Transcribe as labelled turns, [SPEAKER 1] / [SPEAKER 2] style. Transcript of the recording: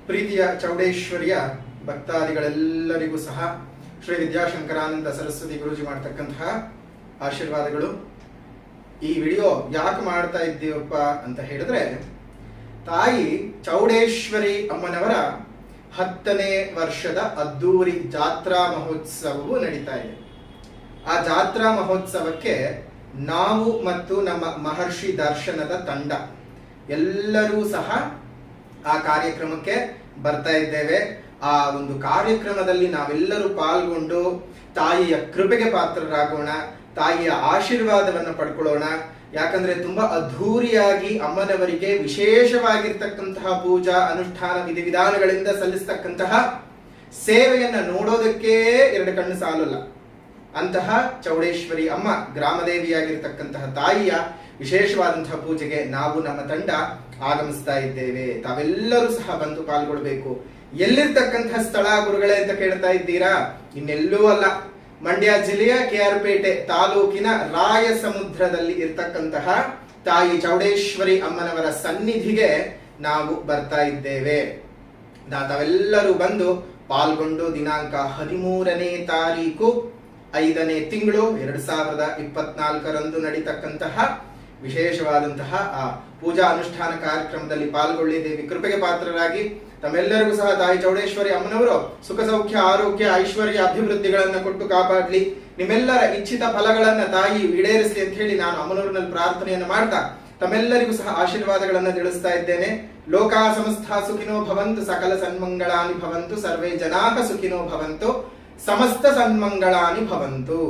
[SPEAKER 1] ಪ್ರೀತಿಯ ಚೌಡೇಶ್ವರಿಯ ಭಕ್ತಾದಿಗಳೆಲ್ಲರಿಗೂ ಸಹ ಶ್ರೀ ವಿದ್ಯಾಶಂಕರಾನಂದ ಸರಸ್ವತಿ ಗುರೂಜಿ ಮಾಡ್ತಕ್ಕಂತಹ ಆಶೀರ್ವಾದಗಳು. ಈ ವಿಡಿಯೋ ಯಾಕೆ ಮಾಡ್ತಾ ಇದ್ದೀವಪ್ಪ ಅಂತ ಹೇಳಿದ್ರೆ, ತಾಯಿ ಚೌಡೇಶ್ವರಿ ಅಮ್ಮನವರ 10ನೇ ವರ್ಷದ ಅದ್ದೂರಿ ಜಾತ್ರಾ ಮಹೋತ್ಸವವು ನಡೀತಾ ಇದೆ. ಆ ಜಾತ್ರಾ ಮಹೋತ್ಸವಕ್ಕೆ ನಾವು ಮತ್ತು ನಮ್ಮ ಮಹರ್ಷಿ ದರ್ಶನದ ತಂಡ ಎಲ್ಲರೂ ಸಹ ಆ ಕಾರ್ಯಕ್ರಮಕ್ಕೆ ಬರ್ತಾ ಇದ್ದೇವೆ. ಆ ಒಂದು ಕಾರ್ಯಕ್ರಮದಲ್ಲಿ ನಾವೆಲ್ಲರೂ ಪಾಲ್ಗೊಂಡು ತಾಯಿಯ ಕೃಪೆಗೆ ಪಾತ್ರರಾಗೋಣ, ತಾಯಿಯ ಆಶೀರ್ವಾದವನ್ನು ಪಡ್ಕೊಳ್ಳೋಣ. ಯಾಕಂದ್ರೆ ತುಂಬಾ ಅದ್ಧೂರಿಯಾಗಿ ಅಮ್ಮನವರಿಗೆ ವಿಶೇಷವಾಗಿರ್ತಕ್ಕಂತಹ ಪೂಜಾ ಅನುಷ್ಠಾನ ವಿಧಿವಿಧಾನಗಳಿಂದ ಸಲ್ಲಿಸ್ತಕ್ಕಂತಹ ಸೇವೆಯನ್ನ ನೋಡೋದಕ್ಕೆ 2 ಕಣ್ಣು ಸಾಲಲ್ಲ. ಅಂತಹ ಚೌಡೇಶ್ವರಿ ಅಮ್ಮ ಗ್ರಾಮದೇವಿಯಾಗಿರ್ತಕ್ಕಂತಹ ತಾಯಿಯ ವಿಶೇಷವಾದಂತಹ ಪೂಜೆಗೆ ನಾವು ನಮ್ಮ ತಂಡ ಆಗಮಿಸ್ತಾ ಇದ್ದೇವೆ. ತಾವೆಲ್ಲರೂ ಸಹ ಬಂದು ಪಾಲ್ಗೊಳ್ಬೇಕು. ಎಲ್ಲಿರ್ತಕ್ಕಂತಹ ಸ್ಥಳ ಗುರುಗಳೇ ಅಂತ ಕೇಳ್ತಾ ಇದ್ದೀರಾ? ಇನ್ನೆಲ್ಲೂ ಅಲ್ಲ, ಮಂಡ್ಯ ಜಿಲ್ಲೆಯ KR ಪೇಟೆ ತಾಲೂಕಿನ ರಾಯಸಮುದ್ರದಲ್ಲಿ ಇರ್ತಕ್ಕಂತಹ ತಾಯಿ ಚೌಡೇಶ್ವರಿ ಅಮ್ಮನವರ ಸನ್ನಿಧಿಗೆ ನಾವು ಬರ್ತಾ ಇದ್ದೇವೆ. ತಾವೆಲ್ಲರೂ ಬಂದು ಪಾಲ್ಗೊಂಡು ದಿನಾಂಕ 13ನೇ ತಾರೀಕು 5ನೇ ತಿಂಗಳು 2024 ನಡೀತಕ್ಕಂತಹ ವಿಶೇಷವಾದಂತಹ ಆ ಪೂಜಾ ಅನುಷ್ಠಾನ ಕಾರ್ಯಕ್ರಮದಲ್ಲಿ ಪಾಲ್ಗೊಳ್ಳಿ. ದೇವಿ ಕೃಪೆಗೆ ಪಾತ್ರರಾಗಿ ತಮ್ಮೆಲ್ಲರಿಗೂ ಸಹ ತಾಯಿ ಚೌಡೇಶ್ವರಿ ಅಮ್ಮನವರು ಸುಖ ಸೌಖ್ಯ ಆರೋಗ್ಯ ಐಶ್ವರ್ಯ ಅಭಿವೃದ್ಧಿಗಳನ್ನ ಕೊಟ್ಟು ಕಾಪಾಡ್ಲಿ. ನಿಮ್ಮೆಲ್ಲರ ಇಚ್ಛಿತ ಫಲಗಳನ್ನ ತಾಯಿ ಈಡೇರಿಸಲಿ ಅಂತ ಹೇಳಿ ನಾನು ಅಮ್ಮನವರಲ್ಲಿ ಪ್ರಾರ್ಥನೆಯನ್ನು ಮಾಡ್ತಾ ತಮ್ಮೆಲ್ಲರಿಗೂ ಸಹ ಆಶೀರ್ವಾದಗಳನ್ನ ತಿಳಿಸ್ತಾ ಇದ್ದೇನೆ. ಲೋಕಾ ಸಮಸ್ತ ಸುಖಿನೋ ಭವಂತು, ಸಕಲ ಸನ್ಮಂಗಳಾನಿ ಭವಂತು, ಸರ್ವೇ ಜನಾಃ ಸುಖಿನೋ ಭವಂತು, ಸಮಸ್ತ ಸನ್ಮಂಗಳಾನಿ ಭವಂತು.